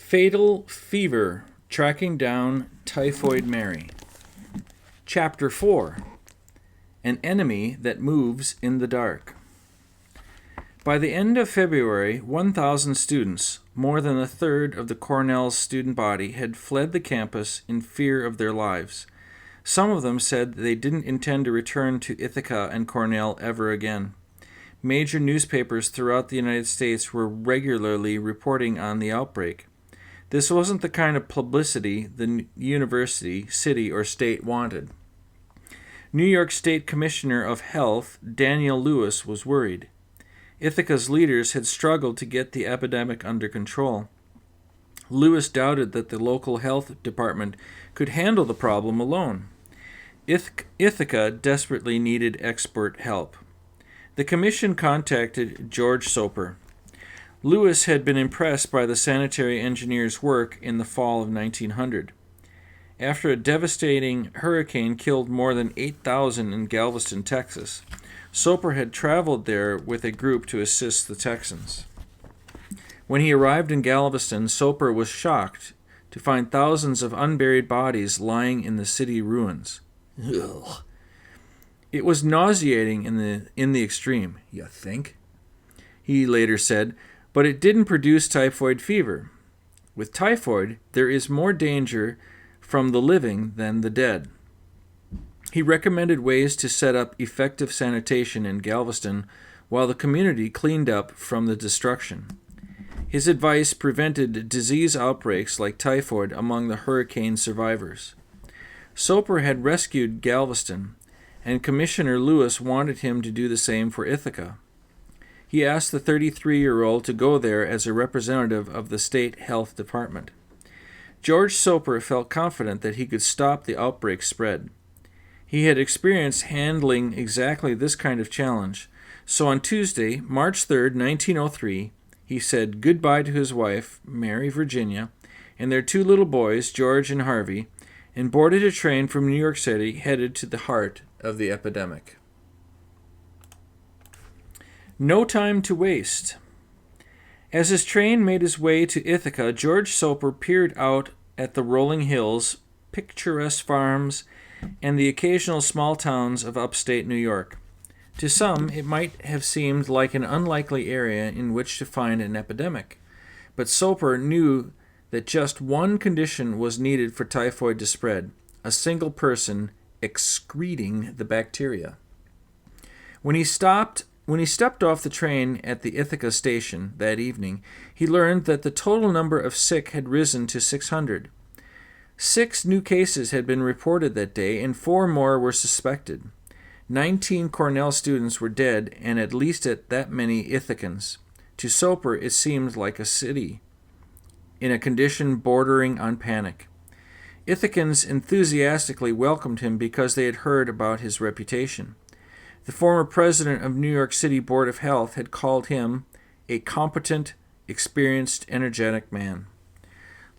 Fatal Fever, Tracking Down Typhoid Mary. Chapter 4, An Enemy That Moves in the Dark. By the end of February, 1,000 students, more than a third of the Cornell's student body, had fled the campus in fear of their lives. Some of them said they didn't intend to return to Ithaca and Cornell ever again. Major newspapers throughout the United States were regularly reporting on the outbreak. This wasn't the kind of publicity the university, city, or state wanted. New York State Commissioner of Health Daniel Lewis was worried. Ithaca's leaders had struggled to get the epidemic under control. Lewis doubted that the local health department could handle the problem alone. Ithaca desperately needed expert help. The commission contacted George Soper. Lewis had been impressed by the sanitary engineer's work in the fall of 1900. After a devastating hurricane killed more than 8,000 in Galveston, Texas, Soper had traveled there with a group to assist the Texans. When he arrived in Galveston, Soper was shocked to find thousands of unburied bodies lying in the city ruins. Ugh. It was nauseating in the extreme, you think? He later said, but it didn't produce typhoid fever. With typhoid, there is more danger from the living than the dead. He recommended ways to set up effective sanitation in Galveston while the community cleaned up from the destruction. His advice prevented disease outbreaks like typhoid among the hurricane survivors. Soper had rescued Galveston, and Commissioner Lewis wanted him to do the same for Ithaca. He asked the 33-year-old to go there as a representative of the state health department. George Soper felt confident that he could stop the outbreak spread. He had experience handling exactly this kind of challenge, so on Tuesday, March 3, 1903, he said goodbye to his wife, Mary Virginia, and their two little boys, George and Harvey, and boarded a train from New York City headed to the heart of the epidemic. No time to waste. As his train made his way to Ithaca, George Soper peered out at the rolling hills, picturesque farms, and the occasional small towns of upstate New York. To some, it might have seemed like an unlikely area in which to find an epidemic, but Soper knew that just one condition was needed for typhoid to spread: a single person excreting the bacteria. When he stepped off the train at the Ithaca station that evening, he learned that the total number of sick had risen to 600. 6 new cases had been reported that day, and 4 more were suspected. 19 Cornell students were dead, and at least that many Ithacans. To Soper, it seemed like a city in a condition bordering on panic. Ithacans enthusiastically welcomed him because they had heard about his reputation. The former president of New York City Board of Health had called him a competent, experienced, energetic man.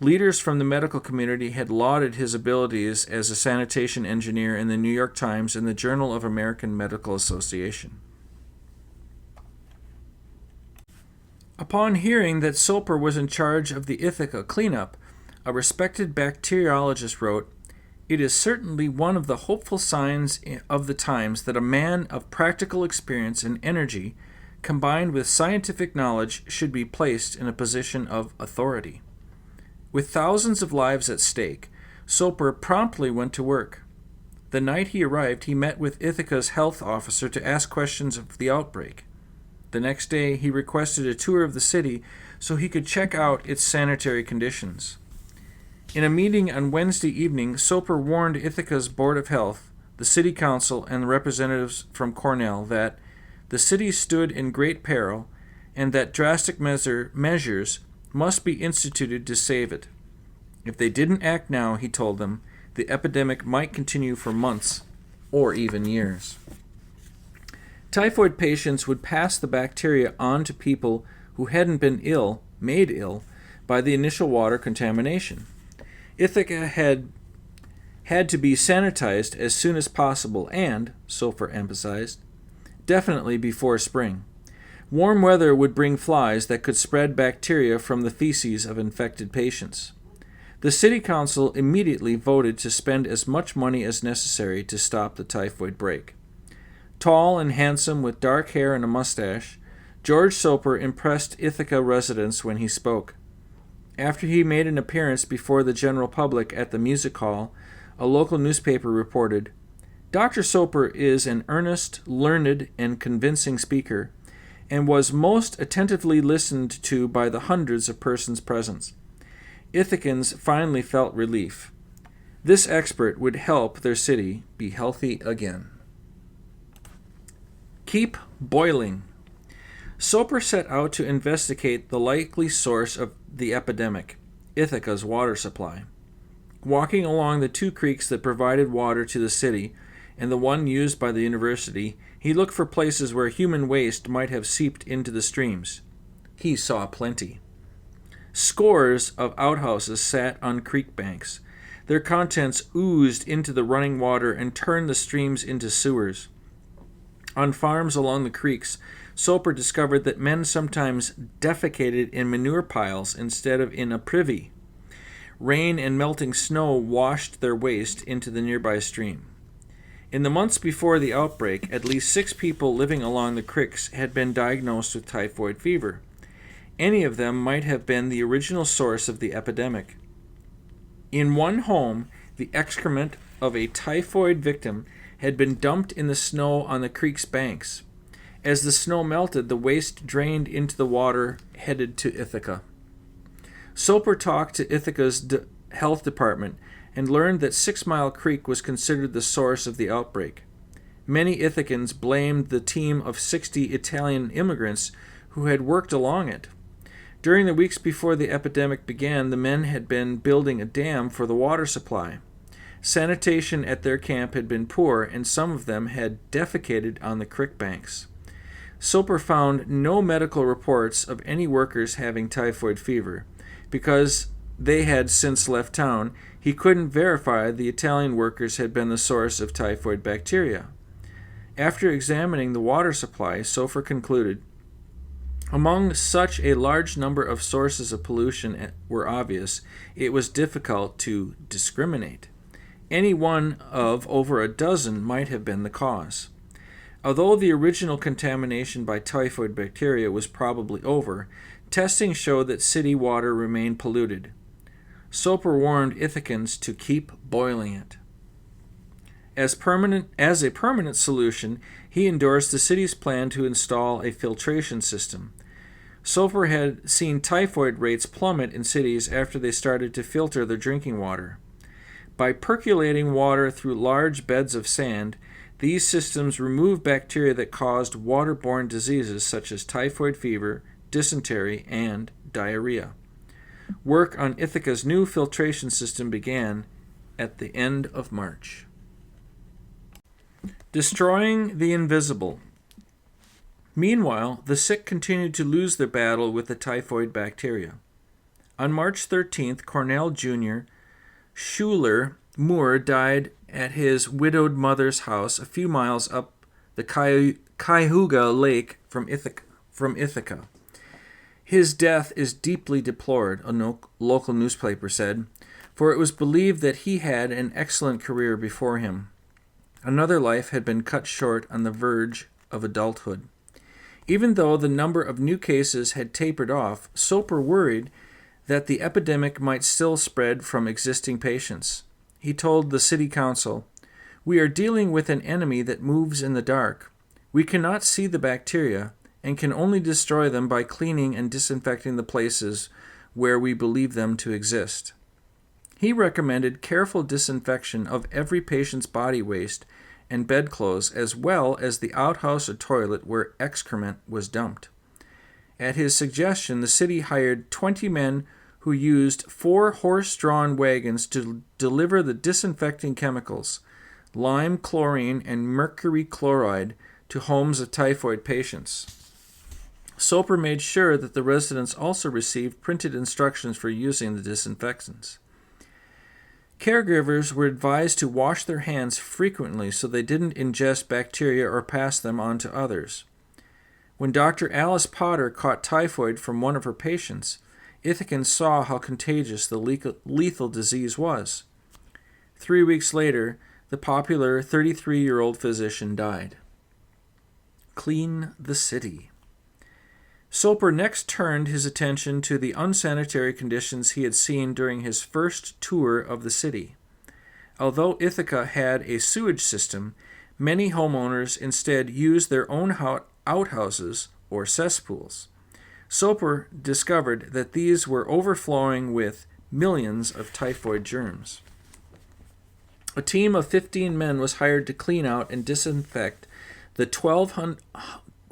Leaders from the medical community had lauded his abilities as a sanitation engineer in the New York Times and the Journal of American Medical Association. Upon hearing that Soper was in charge of the Ithaca cleanup, a respected bacteriologist wrote, "It is certainly one of the hopeful signs of the times that a man of practical experience and energy, combined with scientific knowledge, should be placed in a position of authority." With thousands of lives at stake, Soper promptly went to work. The night he arrived, he met with Ithaca's health officer to ask questions of the outbreak. The next day, he requested a tour of the city so he could check out its sanitary conditions. In a meeting on Wednesday evening, Soper warned Ithaca's Board of Health, the City Council, and the representatives from Cornell that the city stood in great peril and that drastic measures must be instituted to save it. If they didn't act now, he told them, the epidemic might continue for months or even years. Typhoid patients would pass the bacteria on to people who hadn't been made ill by the initial water contamination. Ithaca had to be sanitized as soon as possible and, Soper emphasized, definitely before spring. Warm weather would bring flies that could spread bacteria from the feces of infected patients. The city council immediately voted to spend as much money as necessary to stop the typhoid break. Tall and handsome with dark hair and a mustache, George Soper impressed Ithaca residents when he spoke. After he made an appearance before the general public at the music hall, a local newspaper reported, "Dr. Soper is an earnest, learned, and convincing speaker, and was most attentively listened to by the hundreds of persons present." Ithacans finally felt relief. This expert would help their city be healthy again. Keep boiling. Soper set out to investigate the likely source of the epidemic, Ithaca's water supply. Walking along the two creeks that provided water to the city and the one used by the university, he looked for places where human waste might have seeped into the streams. He saw plenty. Scores of outhouses sat on creek banks. Their contents oozed into the running water and turned the streams into sewers. On farms along the creeks, Soper discovered that men sometimes defecated in manure piles instead of in a privy. Rain and melting snow washed their waste into the nearby stream. In the months before the outbreak, at least 6 people living along the creeks had been diagnosed with typhoid fever. Any of them might have been the original source of the epidemic. In one home, the excrement of a typhoid victim had been dumped in the snow on the creek's banks. As the snow melted, the waste drained into the water headed to Ithaca. Soper talked to Ithaca's health department and learned that 6 Mile Creek was considered the source of the outbreak. Many Ithacans blamed the team of 60 Italian immigrants who had worked along it. During the weeks before the epidemic began, the men had been building a dam for the water supply. Sanitation at their camp had been poor, and some of them had defecated on the creek banks. Soper found no medical reports of any workers having typhoid fever. Because they had since left town, he couldn't verify the Italian workers had been the source of typhoid bacteria. After examining the water supply, Soper concluded, among such a large number of sources of pollution were obvious, it was difficult to discriminate. Any one of over a dozen might have been the cause. Although the original contamination by typhoid bacteria was probably over, testing showed that city water remained polluted. Soper warned Ithacans to keep boiling it. As a permanent solution, he endorsed the city's plan to install a filtration system. Soper had seen typhoid rates plummet in cities after they started to filter their drinking water. By percolating water through large beds of sand, these systems removed bacteria that caused waterborne diseases such as typhoid fever, dysentery, and diarrhea. Work on Ithaca's new filtration system began at the end of March. Destroying the invisible. Meanwhile, the sick continued to lose their battle with the typhoid bacteria. On March 13th, Cornell Jr. Schuler Moore died at his widowed mother's house a few miles up the Cuyahoga Lake from Ithaca. His death is deeply deplored, a local newspaper said, for it was believed that he had an excellent career before him. Another life had been cut short on the verge of adulthood. Even though the number of new cases had tapered off, Soper worried that the epidemic might still spread from existing patients. He told the city council, "We are dealing with an enemy that moves in the dark. We cannot see the bacteria and can only destroy them by cleaning and disinfecting the places where we believe them to exist." He recommended careful disinfection of every patient's body waste and bedclothes, as well as the outhouse or toilet where excrement was dumped. At his suggestion, the city hired 20 men who used 4 horse-drawn wagons to deliver the disinfecting chemicals, lime chlorine and mercury chloride, to homes of typhoid patients. Soper made sure that the residents also received printed instructions for using the disinfectants. Caregivers were advised to wash their hands frequently so they didn't ingest bacteria or pass them on to others. When Dr. Alice Potter caught typhoid from one of her patients, Ithacans saw how contagious the lethal disease was. 3 weeks later, the popular 33-year-old physician died. Clean the city. Soper next turned his attention to the unsanitary conditions he had seen during his first tour of the city. Although Ithaca had a sewage system, many homeowners instead used their own outhouses or cesspools. Soper discovered that these were overflowing with millions of typhoid germs. A team of 15 men was hired to clean out and disinfect the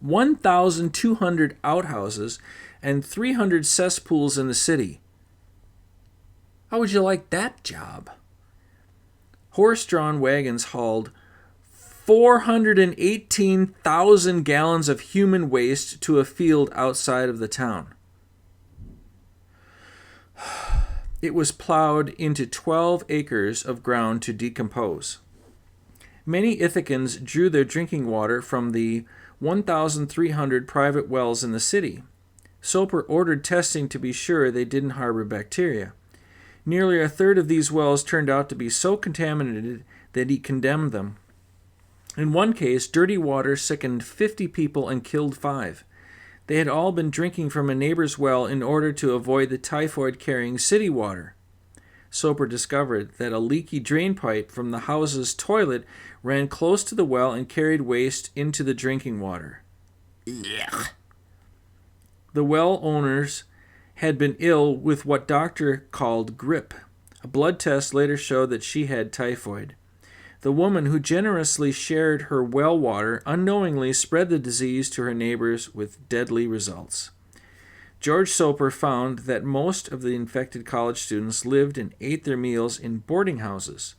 1,200 outhouses and 300 cesspools in the city. How would you like that job? Horse-drawn wagons hauled 418,000 gallons of human waste to a field outside of the town. It was plowed into 12 acres of ground to decompose. Many Ithacans drew their drinking water from the 1,300 private wells in the city. Soper ordered testing to be sure they didn't harbor bacteria. Nearly a third of these wells turned out to be so contaminated that he condemned them. In one case, dirty water sickened 50 people and killed 5. They had all been drinking from a neighbor's well in order to avoid the typhoid-carrying city water. Soper discovered that a leaky drain pipe from the house's toilet ran close to the well and carried waste into the drinking water. Yuck. The well owners had been ill with what doctor called grip. A blood test later showed that she had typhoid. The woman who generously shared her well water unknowingly spread the disease to her neighbors with deadly results. George Soper found that most of the infected college students lived and ate their meals in boarding houses.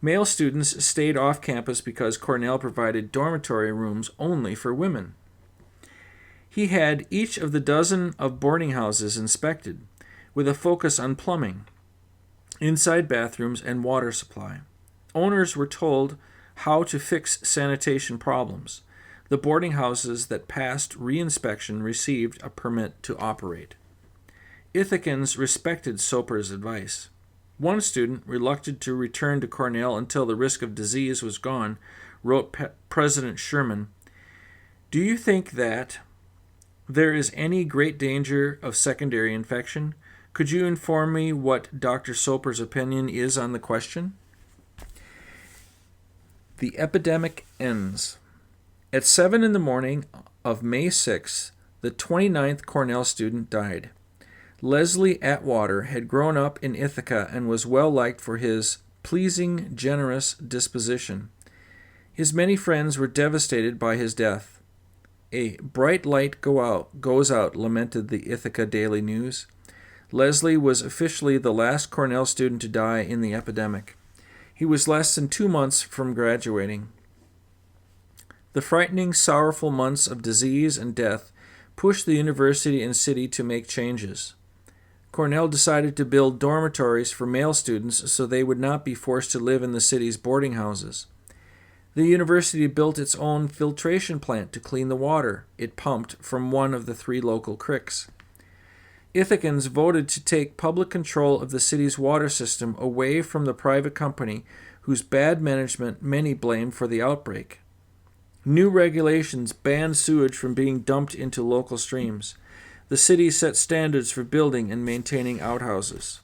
Male students stayed off campus because Cornell provided dormitory rooms only for women. He had each of the dozen of boarding houses inspected, with a focus on plumbing, inside bathrooms, and water supply. Owners were told how to fix sanitation problems. The boarding houses that passed re-inspection received a permit to operate. Ithacans respected Soper's advice. One student, reluctant to return to Cornell until the risk of disease was gone, wrote President Sherman, "Do you think that there is any great danger of secondary infection? Could you inform me what Dr. Soper's opinion is on the question?" The epidemic ends. At 7 in the morning of May 6, the 29th Cornell student died. Leslie Atwater had grown up in Ithaca and was well liked for his pleasing, generous disposition. His many friends were devastated by his death. "A bright light goes out," lamented the Ithaca Daily News. Leslie was officially the last Cornell student to die in the epidemic. He was less than 2 months from graduating. The frightening, sorrowful months of disease and death pushed the university and city to make changes. Cornell decided to build dormitories for male students so they would not be forced to live in the city's boarding houses. The university built its own filtration plant to clean the water it pumped from one of the 3 local creeks. Ithacans voted to take public control of the city's water system away from the private company whose bad management many blamed for the outbreak. New regulations banned sewage from being dumped into local streams. The city set standards for building and maintaining outhouses.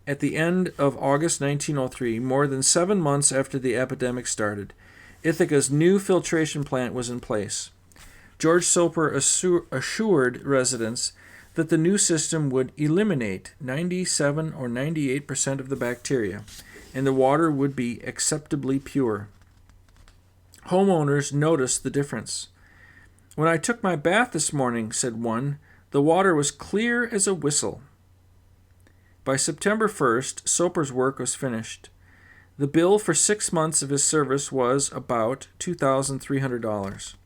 At the end of August 1903, more than 7 months after the epidemic started, Ithaca's new filtration plant was in place. George Soper assured residents that the new system would eliminate 97 or 98% of the bacteria, and the water would be acceptably pure. Homeowners noticed the difference. "When I took my bath this morning," said one, "the water was clear as a whistle." By September 1st, Soper's work was finished. The bill for 6 months of his service was about $2,300.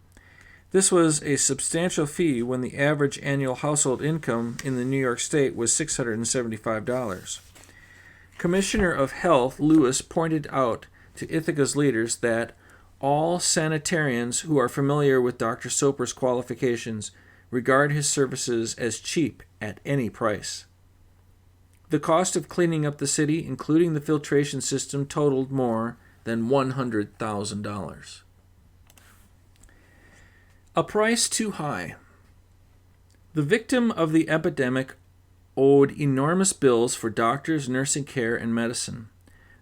This was a substantial fee when the average annual household income in the New York State was $675. Commissioner of Health Lewis pointed out to Ithaca's leaders that All sanitarians who are familiar with Dr. Soper's qualifications regard his services as cheap at any price. The cost of cleaning up the city, including the filtration system, totaled more than $100,000. A price too high. The victim of the epidemic owed enormous bills for doctors, nursing care, and medicine.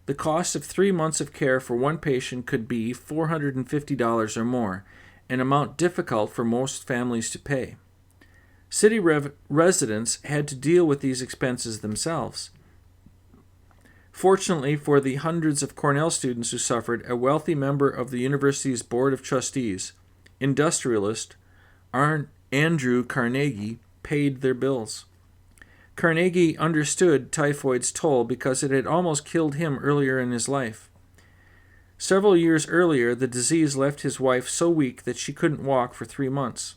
The cost of 3 months of care for one patient could be $450 or more, an amount difficult for most families to pay. City residents had to deal with these expenses themselves. Fortunately for the hundreds of Cornell students who suffered, a wealthy member of the university's board of trustees, industrialist Andrew Carnegie, paid their bills. Carnegie understood typhoid's toll because it had almost killed him earlier in his life. Several years earlier, the disease left his wife so weak that she couldn't walk for 3 months.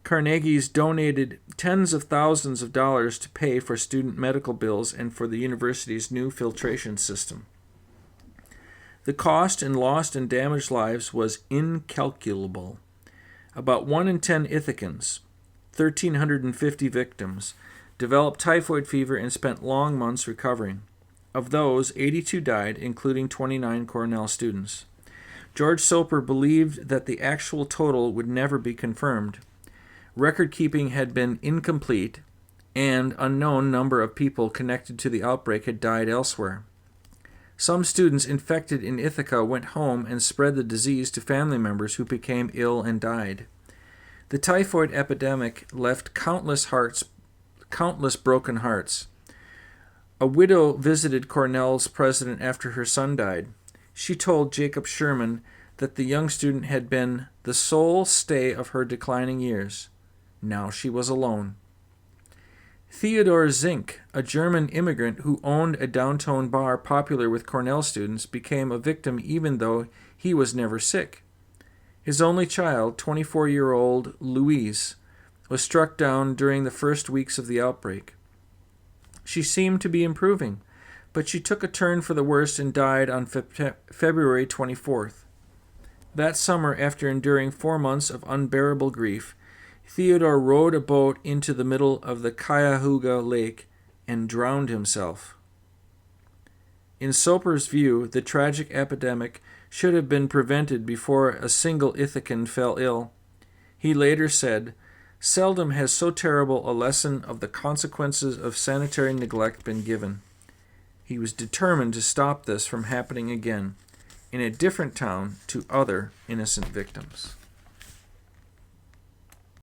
Carnegie's donated tens of thousands of dollars to pay for student medical bills and for the university's new filtration system. The cost in lost and damaged lives was incalculable. About 1 in 10 Ithacans, 1,350 victims, developed typhoid fever and spent long months recovering. Of those, 82 died, including 29 Cornell students. George Soper believed that the actual total would never be confirmed. Record-keeping had been incomplete, and unknown number of people connected to the outbreak had died elsewhere. Some students infected in Ithaca went home and spread the disease to family members who became ill and died. The typhoid epidemic left countless broken hearts. A widow visited Cornell's president after her son died. She told Jacob Sherman that the young student had been the sole stay of her declining years. Now she was alone. Theodor Zink, a German immigrant who owned a downtown bar popular with Cornell students, became a victim even though he was never sick. His only child, 24-year-old Louise, was struck down during the first weeks of the outbreak. She seemed to be improving, but she took a turn for the worse and died on February 24th. That summer, after enduring 4 months of unbearable grief, Theodore rowed a boat into the middle of the Cuyahoga Lake and drowned himself. In Soper's view, the tragic epidemic should have been prevented before a single Ithacan fell ill. He later said, "Seldom has so terrible a lesson of the consequences of sanitary neglect been given." He was determined to stop this from happening again in a different town to other innocent victims.